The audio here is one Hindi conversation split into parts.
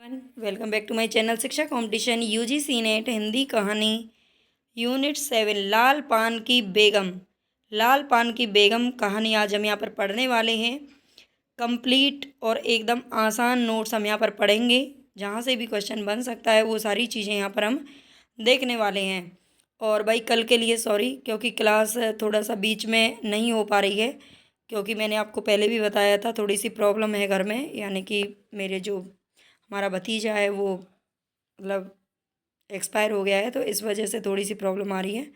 Welcome back to my channel Shiksha competition UGC NET Hindi कहानी यूनिट 7 लाल पान की बेगम। लाल पान की बेगम कहानी आज हम यहाँ पर पढ़ने वाले हैं। कंप्लीट और एकदम आसान नोट्स हम यहाँ पर पढ़ेंगे, जहाँ से भी क्वेश्चन बन सकता है वो सारी चीज़ें यहाँ पर हम देखने वाले हैं। और भाई कल के लिए सॉरी, क्योंकि क्लास थोड़ा सा बीच में नहीं हो पा रही है, क्योंकि मैंने आपको पहले भी बताया था थोड़ी सी प्रॉब्लम है घर में, यानी कि मेरे जो हमारा भतीजा है वो मतलब एक्सपायर हो गया है, तो इस वजह से थोड़ी सी प्रॉब्लम आ रही है।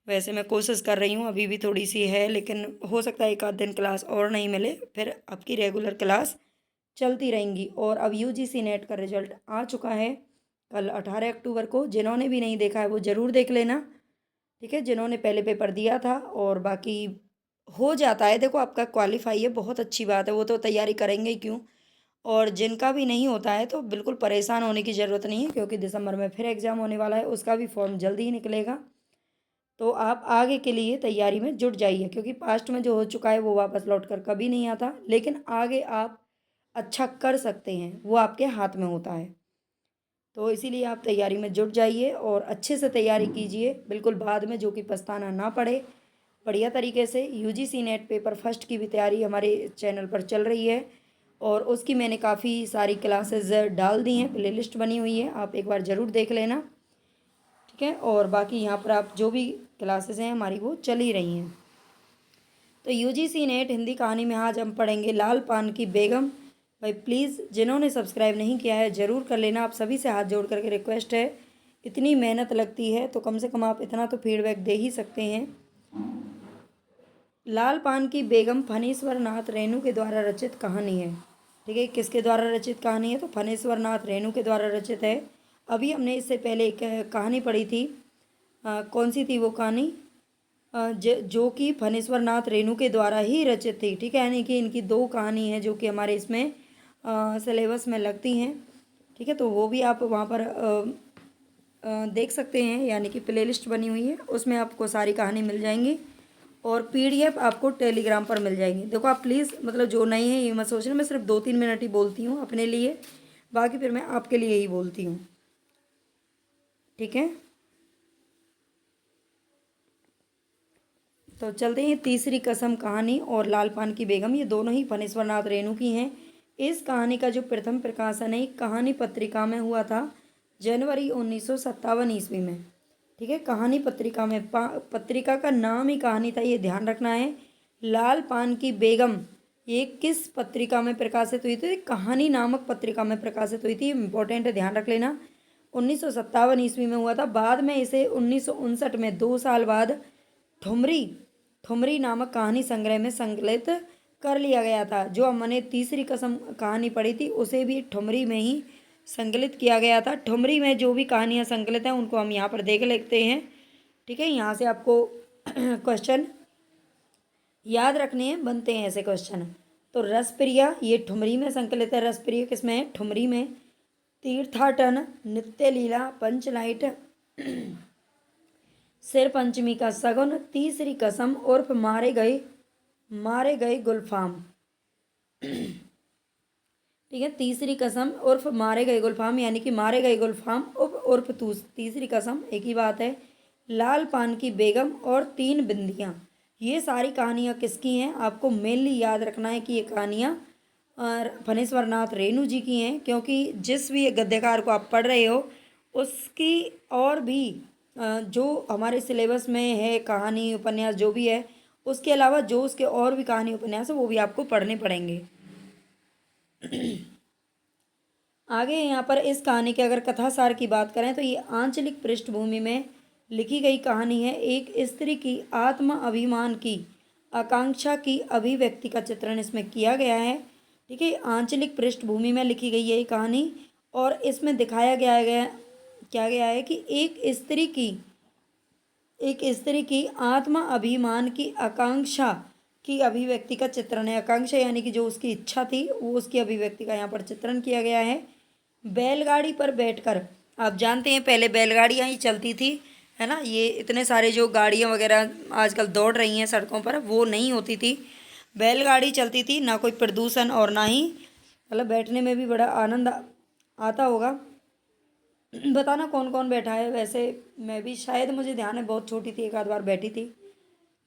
वैसे मैं कोशिश कर रही हूँ, अभी भी थोड़ी सी है, लेकिन हो सकता है एक आध दिन क्लास और नहीं मिले, फिर आपकी रेगुलर क्लास चलती रहेंगी। और अब यूजीसी नेट का रिजल्ट आ चुका है कल 18 अक्टूबर को। जिन्होंने भी नहीं देखा है वो ज़रूर देख लेना, ठीक है। जिन्होंने पहले पेपर दिया था और बाकी हो जाता है, देखो आपका क्वालिफाई है, बहुत अच्छी बात है, वो तो तैयारी करेंगे ही क्यों। और जिनका भी नहीं होता है तो बिल्कुल परेशान होने की ज़रूरत नहीं है, क्योंकि दिसंबर में फिर एग्ज़ाम होने वाला है, उसका भी फॉर्म जल्दी ही निकलेगा। तो आप आगे के लिए तैयारी में जुट जाइए, क्योंकि पास्ट में जो हो चुका है वो वापस लौट कर कभी नहीं आता, लेकिन आगे आप अच्छा कर सकते हैं, वो आपके हाथ में होता है। तो इसीलिए आप तैयारी में जुट जाइए और अच्छे से तैयारी कीजिए, बिल्कुल बाद में जो कि पछताना ना पड़े। बढ़िया तरीके से यूजीसी नेट पेपर फर्स्ट की भी तैयारी हमारे चैनल पर चल रही है, और उसकी मैंने काफ़ी सारी क्लासेस डाल दी हैं, प्लेलिस्ट बनी हुई है, आप एक बार ज़रूर देख लेना, ठीक है। और बाकी यहाँ पर आप जो भी क्लासेस हैं हमारी वो चल ही रही हैं। तो यूजीसी नेट हिंदी कहानी में आज हम पढ़ेंगे लाल पान की बेगम। भाई प्लीज़ जिन्होंने सब्सक्राइब नहीं किया है ज़रूर कर लेना, आप सभी से हाथ जोड़ करके रिक्वेस्ट है। इतनी मेहनत लगती है तो कम से कम आप इतना तो फीडबैक दे ही सकते हैं। लाल पान की बेगम फणीश्वर नाथ रेणु के द्वारा रचित कहानी है, ठीक है। किसके द्वारा रचित कहानी है? तो फणीश्वर नाथ रेणु के द्वारा रचित है। अभी हमने इससे पहले एक कहानी पढ़ी थी, कौन सी थी वो कहानी? जो कि फणीश्वर नाथ रेणु के द्वारा ही रचित थी, ठीक है। यानी कि इनकी दो कहानी है जो कि हमारे इसमें सिलेबस में लगती हैं, ठीक है। तो वो भी आप वहाँ पर देख सकते हैं, यानी कि प्लेलिस्ट बनी हुई है, उसमें आपको सारी कहानी मिल जाएंगी और पीडीएफ आपको टेलीग्राम पर मिल जाएंगी। देखो आप प्लीज़ मतलब जो नहीं है ये मत सोचना, मैं सिर्फ 2-3 मिनट ही बोलती हूँ अपने लिए, बाकी फिर मैं आपके लिए ही बोलती हूँ, ठीक है। तो चलते हैं तीसरी कसम कहानी और लाल पान की बेगम, ये दोनों ही फणीश्वर नाथ रेणु की हैं। इस कहानी का जो प्रथम प्रकाशन है कहानी पत्रिका में हुआ था जनवरी 1957 ईस्वी में, ठीक है। कहानी पत्रिका में पत्रिका का नाम ही कहानी था, ये ध्यान रखना है। लाल पान की बेगम ये किस पत्रिका में प्रकाशित हुई थी? कहानी नामक पत्रिका में प्रकाशित हुई थी, इम्पोर्टेंट है, ध्यान रख लेना। 1957 ईस्वी में हुआ था, बाद में इसे 1959 में 2 साल बाद ठुमरी ठुमरी नामक कहानी संग्रह में संकलित कर लिया गया था। जो हमने तीसरी कसम कहानी पढ़ी थी उसे भी ठुमरी में ही संकलित किया गया था। ठुमरी में जो भी कहानियाँ संकलित हैं उनको हम यहाँ पर देख लेते हैं, ठीक है। यहाँ से आपको क्वेश्चन याद रखने हैं, बनते हैं ऐसे क्वेश्चन। तो रसप्रिया ये ठुमरी में संकलित है, रसप्रिया किसमें है? ठुमरी में। तीर्थाटन, नित्य लीला, पंचलाइट, सिर पंचमी का सगुन, तीसरी कसम उर्फ मारे गए गुलफाम, ठीक है। तीसरी कसम उर्फ मारे गए गुलफाम, यानी कि मारे गए गुलफाम उर्फ तीसरी कसम, एक ही बात है। लाल पान की बेगम और 3 बिंदियाँ, ये सारी कहानियाँ किसकी हैं? आपको मेनली याद रखना है कि ये कहानियाँ फणीश्वर नाथ रेणु जी की हैं, क्योंकि जिस भी गद्यकार को आप पढ़ रहे हो उसकी और भी जो हमारे सिलेबस में है कहानी उपन्यास जो भी है, उसके अलावा जो उसके और भी कहानी उपन्यास है वो भी आपको पढ़ने पड़ेंगे। आगे यहाँ पर इस कहानी के अगर कथासार की बात करें तो ये आंचलिक पृष्ठभूमि में लिखी गई कहानी है। एक स्त्री की आत्म अभिमान की आकांक्षा की अभिव्यक्ति का चित्रण इसमें किया गया है, ठीक है। आंचलिक पृष्ठभूमि में लिखी गई है ये कहानी, और इसमें दिखाया क्या गया है कि एक स्त्री की आत्म अभिमान की आकांक्षा की अभिव्यक्ति का चित्रण है। आकांक्षा यानी कि जो उसकी इच्छा थी वो उसकी अभिव्यक्ति का यहाँ पर चित्रण किया गया है। बैलगाड़ी पर बैठकर, आप जानते हैं पहले बैलगाड़ियाँ ही चलती थी, है ना। ये इतने सारे जो गाड़ियाँ वगैरह आजकल दौड़ रही हैं सड़कों पर वो नहीं होती थी, बैलगाड़ी चलती थी, ना कोई प्रदूषण और ना ही मतलब बैठने में भी बड़ा आनंद आता होगा। बताना कौन कौन बैठा है। वैसे मैं भी शायद, मुझे ध्यान है बहुत छोटी थी, एक आध बार बैठी थी,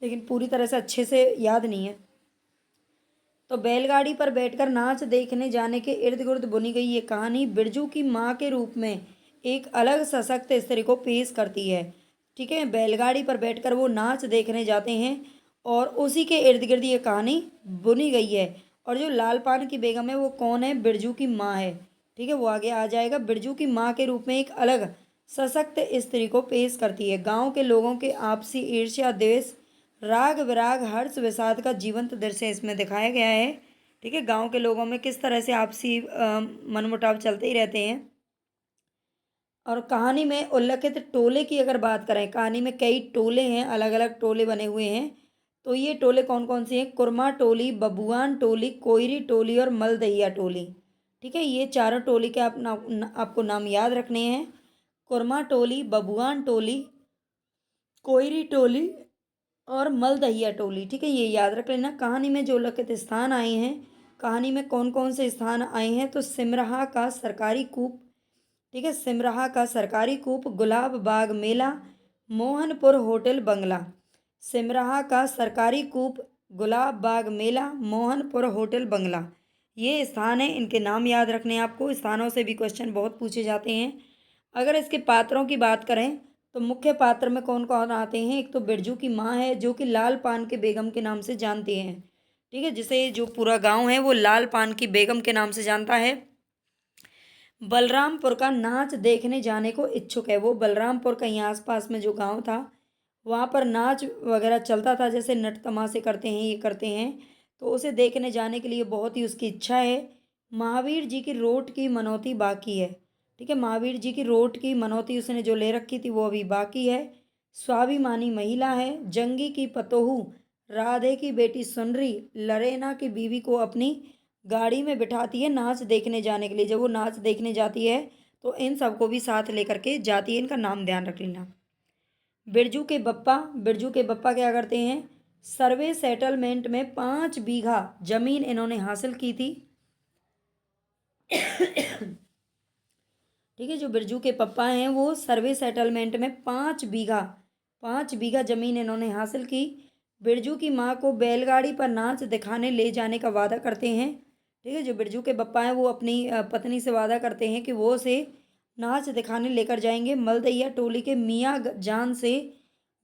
लेकिन पूरी तरह से अच्छे से याद नहीं है। तो बैलगाड़ी पर बैठकर नाच देखने जाने के इर्द गिर्द बुनी गई ये कहानी बिरजू की माँ के रूप में एक अलग सशक्त स्त्री को पेश करती है। ठीक है, बैलगाड़ी पर बैठकर वो नाच देखने जाते हैं और उसी के इर्द गिर्द ये कहानी बुनी गई है। और जो लाल पान की बेगम है वो कौन है? बिरजू की माँ है। ठीक है, वो आगे आ जाएगा। बिरजू की माँ के रूप में एक अलग सशक्त स्त्री को पेश करती है। गांव के लोगों के आपसी ईर्ष्या, द्वेष, राग विराग, हर्ष विषाद का जीवंत दृश्य इसमें दिखाया गया है। ठीक है, गांव के लोगों में किस तरह से आपसी मनमुटाव चलते ही रहते हैं। और कहानी में उल्लेखित टोले की अगर बात करें, कहानी में कई टोले हैं, अलग अलग टोले बने हुए हैं। तो ये टोले कौन कौन से हैं? कुरमा टोली, बबुआन टोली, कोयरी टोली और मलदहिया टोली। ठीक है, ये चारों टोली के आपको नाम याद रखने हैं। कुरमा टोली, बबुआन टोली, कोयरी टोली और मलदहिया टोली। ठीक है, ये याद रख लेना। कहानी में जो उल्लेखित स्थान आए हैं, कहानी में कौन कौन से स्थान आए हैं? तो सिमराहा का सरकारी कूप, ठीक है, सिमराहा का सरकारी कूप, गुलाब बाग मेला, मोहनपुर होटल बंगला। सिमराहा का सरकारी कूप, गुलाब बाग मेला, मोहनपुर होटल बंगला, ये स्थान है। इनके नाम याद रखने हैं आपको। स्थानों से भी क्वेश्चन बहुत पूछे जाते हैं। अगर इसके पात्रों की बात करें तो मुख्य पात्र में कौन कौन आते हैं? एक तो बिरजू की माँ है, जो कि लाल पान के बेगम के नाम से जानते हैं। ठीक है, जिसे जो पूरा गांव है वो लाल पान की बेगम के नाम से जानता है। बलरामपुर का नाच देखने जाने को इच्छुक है। वो बलरामपुर कहीं आसपास में जो गांव था, वहाँ पर नाच वगैरह चलता था, जैसे नट तमाशे करते हैं, ये करते हैं, तो उसे देखने जाने के लिए बहुत ही उसकी इच्छा है। महावीर जी की रोट की मनौती बाकी है। ठीक है, महावीर जी की रोट की मनौती उसने जो ले रखी थी वो अभी बाकी है। स्वाभिमानी महिला है। जंगी की पतोहू, राधे की बेटी सुनरी लरेना की बीवी को अपनी गाड़ी में बिठाती है नाच देखने जाने के लिए। जब वो नाच देखने जाती है तो इन सबको भी साथ लेकर के जाती है। इनका नाम ध्यान रख लेना। बिरजू के बप्पा क्या करते हैं? सर्वे सेटलमेंट में 5 बीघा जमीन इन्होंने हासिल की थी। ठीक है, जो बिरजू के पप्पा हैं वो सर्वे सेटलमेंट में 5 बीघा जमीन इन्होंने हासिल की। बिरजू की माँ को बैलगाड़ी पर नाच दिखाने ले जाने का वादा करते हैं। ठीक है, जो बिरजू के पप्पा हैं वो अपनी पत्नी से वादा करते हैं कि वो उसे नाच दिखाने लेकर जाएंगे। मलदैया टोली के मियाँ जान से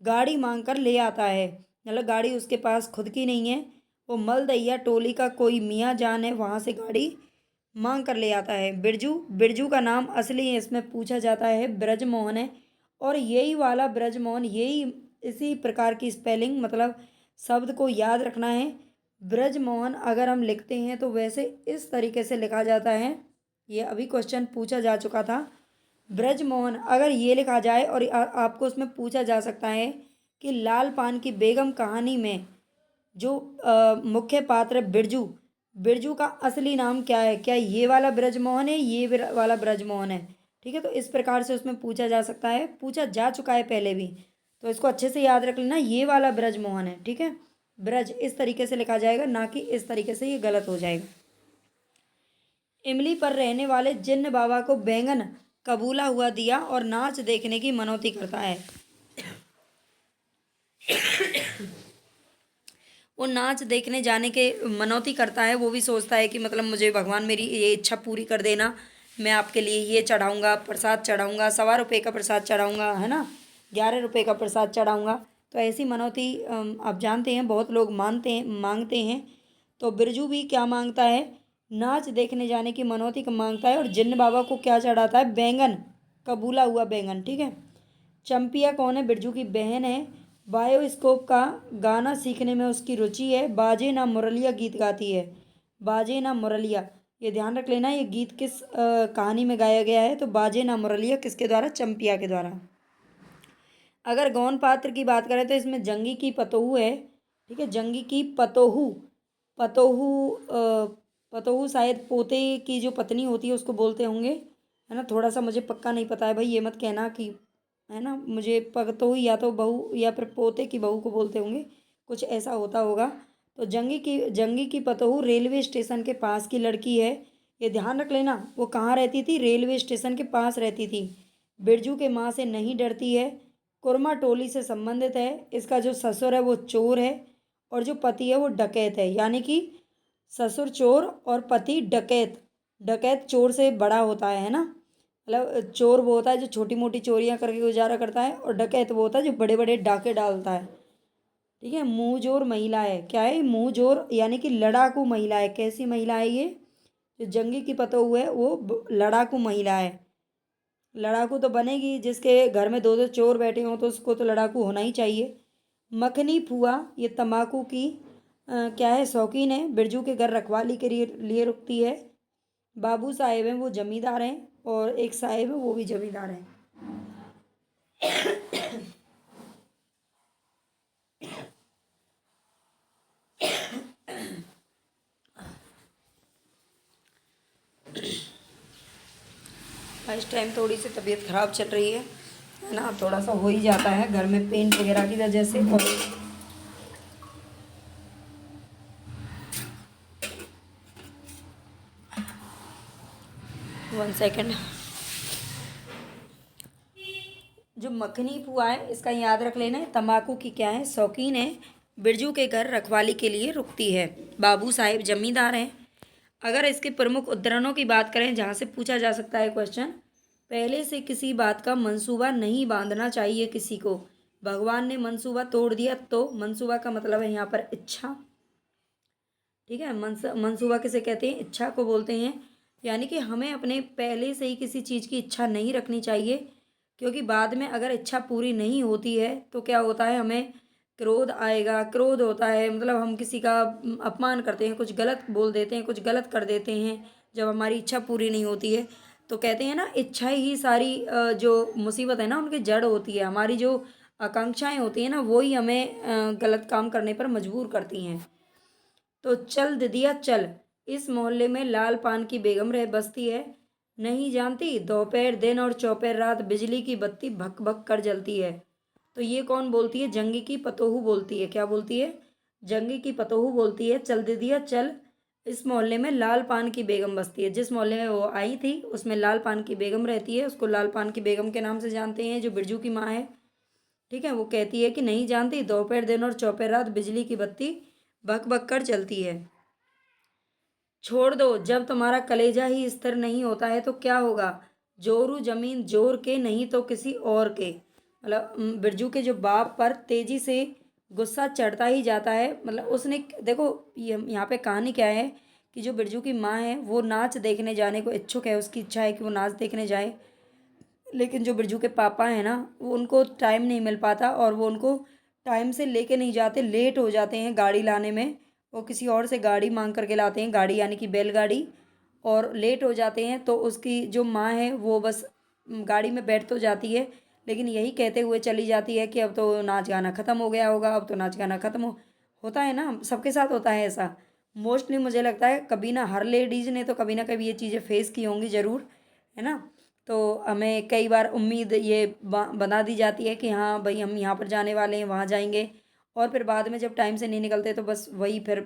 गाड़ी मांग कर ले आता है। मतलब गाड़ी उसके पास खुद की नहीं है, वो मलदैया टोली का कोई मियाँ जान है, वहाँ से गाड़ी मांग कर ले आता है। बिरजू बिरजू का नाम असली इसमें पूछा जाता है ब्रजमोहन है। और यही वाला ब्रजमोहन, यही इसी प्रकार की स्पेलिंग, मतलब शब्द को याद रखना है। ब्रजमोहन अगर हम लिखते हैं तो वैसे इस तरीके से लिखा जाता है। ये अभी क्वेश्चन पूछा जा चुका था। ब्रजमोहन अगर ये लिखा जाए और आपको उसमें पूछा जा सकता है कि लाल पान की बेगम कहानी में जो मुख्य पात्र बिरजू, बिरजू का असली नाम क्या है? क्या ये वाला ब्रजमोहन है, ये वाला ब्रजमोहन है? ठीक है, तो इस प्रकार से उसमें पूछा जा सकता है, पूछा जा चुका है पहले भी, तो इसको अच्छे से याद रख लेना। ये वाला ब्रजमोहन है। ठीक है, ब्रज इस तरीके से लिखा जाएगा, ना कि इस तरीके से, ये गलत हो जाएगा। इमली पर रहने वाले जिन्न बाबा को बैंगन कबूला हुआ दिया और नाच देखने की मनौती करता है। वो नाच देखने जाने के मनौती करता है। वो भी सोचता है कि मतलब मुझे भगवान मेरी ये इच्छा पूरी कर देना, मैं आपके लिए ये चढ़ाऊँगा, प्रसाद चढ़ाऊँगा, 1.25 रुपये का प्रसाद चढ़ाऊँगा, है ना, 11 रुपये का प्रसाद चढ़ाऊँगा। तो ऐसी मनौती आप जानते हैं बहुत लोग मांगते हैं। तो बिरजू भी क्या मांगता है? नाच देखने जाने की मनौती का मांगता है। और जिन्न बाबा को क्या चढ़ाता है? बैंगन, कबूला हुआ बैंगन। ठीक है, चंपिया कौन है? बिरजू की बहन है। बायोस्कोप का गाना सीखने में उसकी रुचि है। बाजे ना मुरलिया गीत गाती है। बाजे ना मुरलिया, ये ध्यान रख लेना, ये गीत किस कहानी में गाया गया है? तो बाजे ना मुरलिया किसके द्वारा? चंपिया के द्वारा। अगर गौन पात्र की बात करें तो इसमें जंगी की पतोहू है। ठीक है, जंगी की पतोहू, पतोहू पतोहू शायद पोते की जो पत्नी होती है उसको बोलते होंगे, है ना। थोड़ा सा मुझे पक्का नहीं पता है भाई, ये मत कहना कि, है ना, मुझे पतोहू या तो बहू या फिर पोते की बहू को बोलते होंगे, कुछ ऐसा होता होगा। तो जंगी की पतोहू रेलवे स्टेशन के पास की लड़की है। ये ध्यान रख लेना। वो कहाँ रहती थी? रेलवे स्टेशन के पास रहती थी। बिरजू के माँ से नहीं डरती है, कुरमा टोली से संबंधित है, इसका जो ससुर है वो चोर है और जो पति है वो डकैत है। यानी कि ससुर चोर और पति डकैत। डकैत चोर से बड़ा होता है ना। मतलब चोर वो होता है जो छोटी मोटी चोरियां करके गुजारा करता है, और डकैत वो होता है जो बड़े बड़े डाके डालता है। ठीक है। मुंह जोर महिला है। क्या है? मुंह जोर यानी कि लड़ाकू महिला है। कैसी महिला है ये? जो जंगी की पतोहू है वो लड़ाकू महिला है। लड़ाकू तो बनेगी, जिसके घर में दो दो चोर बैठे हों तो उसको तो लड़ाकू होना ही चाहिए। मखनी फुआ ये तम्बाकू की क्या है, शौकीन है, बिरजू के घर रखवाली के लिए रुकती है। बाबू साहेब हैं वो जमींदार हैं, और एक साहेब है वो भी जमींदार हैं। इस टाइम थोड़ी सी तबीयत ख़राब चल रही है ना, थोड़ा सा हो ही जाता है घर में पेंट वगैरह की वजह से। और 1 सेकेंड। जो मखनी फुआ है इसका याद रख लेना है, तंबाकू की क्या है, शौकीन है, बिरजू के घर रखवाली के लिए रुकती है। बाबू साहेब जमींदार हैं। अगर इसके प्रमुख उद्धरणों की बात करें जहाँ से पूछा जा सकता है क्वेश्चन, पहले से किसी बात का मंसूबा नहीं बांधना चाहिए किसी को। भगवान ने मंसूबा तोड़ दिया, तो मंसूबा का मतलब है यहाँ पर इच्छा। ठीक है। मंसूबा किसे कहते हैं? इच्छा को बोलते हैं। यानी कि हमें अपने पहले से ही किसी चीज़ की इच्छा नहीं रखनी चाहिए, क्योंकि बाद में अगर इच्छा पूरी नहीं होती है तो क्या होता है, हमें क्रोध आएगा। क्रोध होता है मतलब हम किसी का अपमान करते हैं, कुछ गलत बोल देते हैं, कुछ गलत कर देते हैं जब हमारी इच्छा पूरी नहीं होती है। तो कहते हैं ना, इच्छा ही सारी जो मुसीबत है ना उनकी जड़ होती है। हमारी जो आकांक्षाएं होती हैं ना वो ही हमें गलत काम करने पर मजबूर करती हैं। तो चल दिदिया चल, इस मोहल्ले में लाल पान की बेगम रह बसती है। नहीं जानती, दोपहर दिन और चौपहर रात बिजली की बत्ती भक भक कर जलती है। तो ये कौन बोलती है? जंगी की पतोहू बोलती है। क्या बोलती है? जंगी की पतोहू बोलती है, चल दिदिया चल, इस मोहल्ले में लाल पान की बेगम बसती है। जिस मोहल्ले में वो आई थी उसमें लाल पान की बेगम रहती है, उसको लाल पान की बेगम के नाम से जानते हैं, जो बिरजू की माँ है। ठीक है। वो कहती है कि नहीं जानती, दोपहर दिन और चौपहर रात बिजली की बत्ती भक भक कर चलती है। छोड़ दो, जब तुम्हारा कलेजा ही स्थिर नहीं होता है तो क्या होगा? जोरू जमीन जोर के, नहीं तो किसी और के। मतलब बिरजू के जो बाप पर तेजी से गुस्सा चढ़ता ही जाता है। मतलब उसने देखो, ये यहाँ पे कहानी क्या है कि जो बिरजू की माँ है वो नाच देखने जाने को इच्छुक है, उसकी इच्छा है कि वो नाच देखने जाए। लेकिन जो बिरजू के पापा हैं ना, वो उनको टाइम नहीं मिल पाता, और वो उनको टाइम से लेके नहीं जाते, लेट हो जाते हैं गाड़ी लाने में। वो किसी और से गाड़ी मांग करके लाते हैं, गाड़ी यानी कि बैलगाड़ी, और लेट हो जाते हैं। तो उसकी जो माँ है वो बस गाड़ी में बैठ तो जाती है, लेकिन यही कहते हुए चली जाती है कि अब तो नाच गाना ख़त्म हो गया होगा, अब तो नाच गाना ख़त्म होता है ना, सबके साथ होता है ऐसा। मोस्टली मुझे लगता है कभी ना, हर लेडीज़ ने तो कभी ना कभी ये चीज़ें फेस की होंगी ज़रूर, है ना। तो हमें कई बार उम्मीद ये बना दी जाती है कि हाँ भाई हम यहाँ पर जाने वाले हैं, वहाँ जाएंगे, और फिर बाद में जब टाइम से नहीं निकलते तो बस वही फिर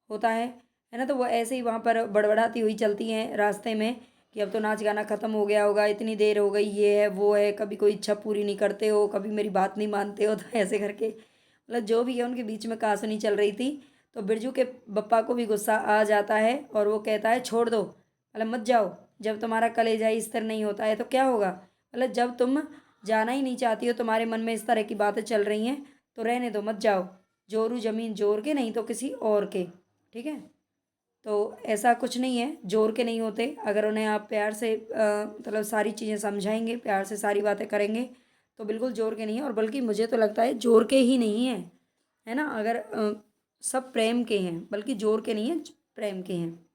होता है ना। तो वो ऐसे ही वहाँ पर बड़बड़ाती हुई चलती हैं रास्ते में कि अब तो नाच गाना ख़त्म हो गया होगा, इतनी देर हो गई, ये है वो है, कभी कोई इच्छा पूरी नहीं करते हो, कभी मेरी बात नहीं मानते हो। तो ऐसे करके मतलब जो भी है उनके बीच में कहासुनी चल रही थी। तो बिरजू के बप्पा को भी गुस्सा आ जाता है और वो कहता है छोड़ दो, मतलब मत जाओ, जब तुम्हारा कलेजा ही स्थिर नहीं होता है तो क्या होगा। मतलब जब तुम जाना ही नहीं चाहती हो, तुम्हारे मन में इस तरह की बातें चल रही हैं, तो रहने दो, मत जाओ। जोरू जमीन जोर के, नहीं तो किसी और के। ठीक है। तो ऐसा कुछ नहीं है, जोर के नहीं होते। अगर उन्हें आप प्यार से मतलब सारी चीज़ें समझाएंगे, प्यार से सारी बातें करेंगे, तो बिल्कुल जोर के नहीं है। और बल्कि मुझे तो लगता है जोर के ही नहीं है, है ना। अगर सब प्रेम के हैं, बल्कि जोर के नहीं है, प्रेम के हैं।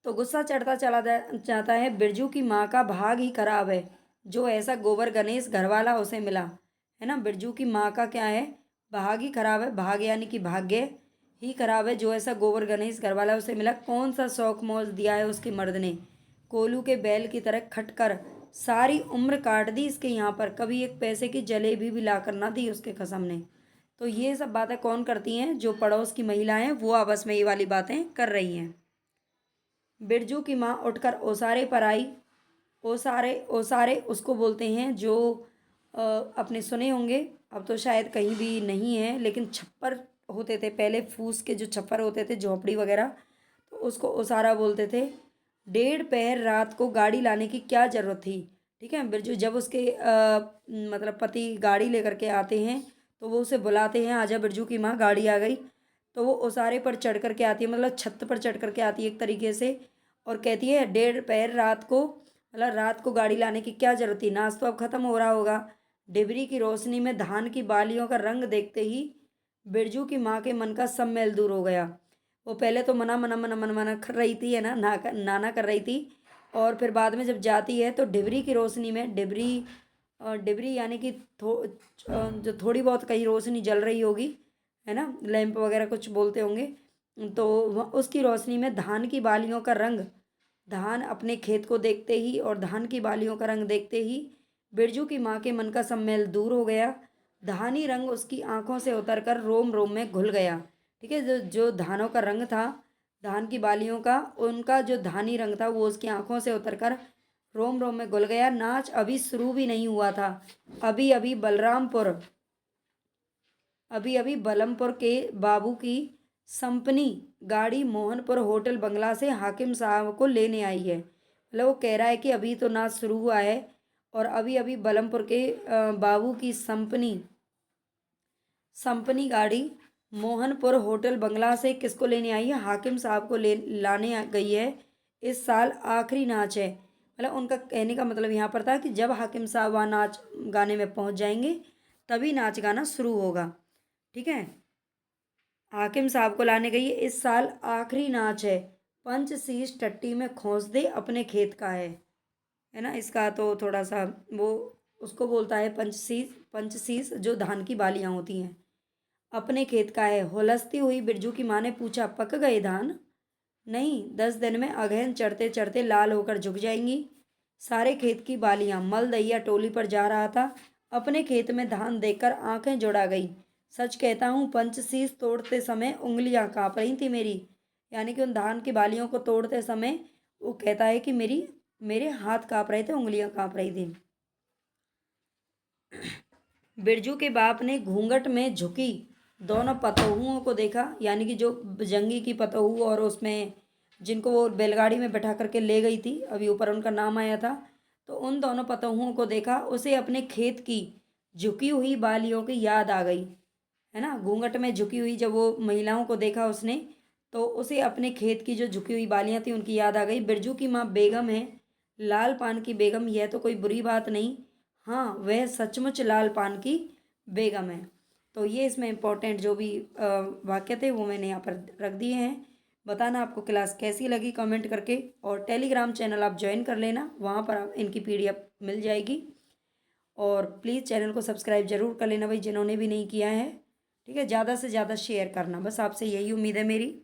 तो गुस्सा चढ़ता चला जाता है, बिरजू की माँ का भाग ही खराब है जो ऐसा गोबर गणेश घरवाला उसे मिला, है ना। बिरजू की माँ का क्या है? भाग ही खराब है। भाग यानी कि भाग्य ही खराब है जो ऐसा गोबर गणेश घरवाला उसे मिला। कौन सा शौक मौज दिया है उसके मर्द ने, कोलू के बैल की तरह खटकर सारी उम्र काट दी इसके यहाँ पर, कभी एक पैसे की जलेबी भी ला कर ना दी उसके कसम ने। तो ये सब बातें कौन करती हैं? जो पड़ोस की महिलाएं, वो आपस में ये वाली बातें कर रही हैं। बिरजू की माँ उठकर ओसारे पर आई। ओसारे ओसारे उसको बोलते हैं जो आपने सुने होंगे, अब तो शायद कहीं भी नहीं है, लेकिन छप्पर होते थे पहले, फूस के जो छप्पर होते थे झोपड़ी वगैरह, तो उसको ओसारा बोलते थे। 1:30 रात को गाड़ी लाने की क्या ज़रूरत थी। ठीक है, बिरजू जब उसके मतलब पति गाड़ी लेकर के आते हैं तो वो उसे बुलाते हैं, आजा बिरजू की माँ गाड़ी आ गई। तो वो ओसारे पर चढ़ कर के आती है, मतलब छत पर चढ़ कर के आती है एक तरीके से, और कहती है 1:30 रात को, मतलब रात को गाड़ी लाने की क्या जरूरत थी, नाच तो अब खत्म हो रहा होगा। डिबरी की रोशनी में धान की बालियों का रंग देखते ही बिरजू की माँ के मन का सब मैल दूर हो गया। वो पहले तो मना मना मना मना मना कर रही थी, है ना, नाना कर रही थी, और फिर बाद में जब जाती है तो डिबरी की रोशनी में, डिबरी यानी कि जो थोड़ी बहुत कहीं रोशनी जल रही होगी, है ना, लैंप वगैरह कुछ बोलते होंगे, तो उसकी रोशनी में धान की बालियों का रंग, धान अपने खेत को देखते ही और धान की बालियों का रंग देखते ही बिरजू की माँ के मन का सम्मेल दूर हो गया। धानी रंग उसकी आंखों से उतरकर रोम रोम में घुल गया। ठीक है, जो जो धानों का रंग था, धान की बालियों का, उनका जो धानी रंग था वो उसकी आंखों से उतरकर रोम रोम में घुल गया। नाच अभी शुरू भी नहीं हुआ था। अभी अभी बलरामपुर अभी अभी बलमपुर के बाबू की संपनी गाड़ी मोहनपुर होटल बंगला से हाकिम साहब को लेने आई है। मतलब वो कह रहा है कि अभी तो नाच शुरू हुआ है, और अभी अभी बलमपुर के बाबू की संपनी संपनी गाड़ी मोहनपुर होटल बंगला से किसको लेने आई है, हाकिम साहब को ले लाने गई है। इस साल आखिरी नाच है। मतलब उनका कहने का मतलब यहाँ पर था कि जब हाकिम साहब वहाँ नाच गाने में पहुँच जाएंगे तभी नाच गाना शुरू होगा। ठीक है, हाकिम साहब को लाने गई है, इस साल आखिरी नाच है। पंचशीश टट्टी में खोस दे अपने खेत का है ना, इसका तो थोड़ा सा वो उसको बोलता है पंचशीश, पंचशीश जो धान की बालियाँ होती हैं, अपने खेत का है। हुलसती हुई बिरजू की माँ ने पूछा, पक गए धान? नहीं, 10 दिन में अगहन चढ़ते चढ़ते लाल होकर झुक जाएंगी। सारे खेत की बालियां। मल दैया टोली पर जा रहा था, अपने खेत में धान देखकर आंखें जुड़ा गई। सच कहता हूँ, पंचशीश तोड़ते समय उंगलियां कांप रही थी मेरी। यानी कि उन धान की बालियों को तोड़ते समय वो कहता है कि मेरे हाथ कांप रहे थे, उंगलियां कांप रही थी। बिरजू के बाप ने घूंघट में झुकी दोनों पतोहुओं को देखा, यानी कि जो जंगी की पतोहू और उसमें जिनको वो बैलगाड़ी में बैठा करके ले गई थी, अभी ऊपर उनका नाम आया था, तो उन दोनों पतोहुओं को देखा। उसे अपने खेत की झुकी हुई बालियों की याद आ गई, है ना, घूंघट में झुकी हुई जब वो महिलाओं को देखा उसने, तो उसे अपने खेत की जो झुकी हुई बालियां थी उनकी याद आ गई। बिरजू की माँ बेगम है, लाल पान की बेगम, यह तो कोई बुरी बात नहीं। हाँ, वह सचमुच लाल पान की बेगम है। तो ये इसमें इम्पोर्टेंट जो भी वाक्य थे वो मैंने यहाँ पर रख दिए हैं। बताना आपको क्लास कैसी लगी कमेंट करके, और टेलीग्राम चैनल आप ज्वाइन कर लेना, वहाँ पर आप इनकी पीडीएफ मिल जाएगी। और प्लीज़ चैनल को सब्सक्राइब जरूर कर लेना भाई, जिन्होंने भी नहीं किया है। ठीक है, ज़्यादा से ज़्यादा शेयर करना, बस आपसे यही उम्मीद है मेरी।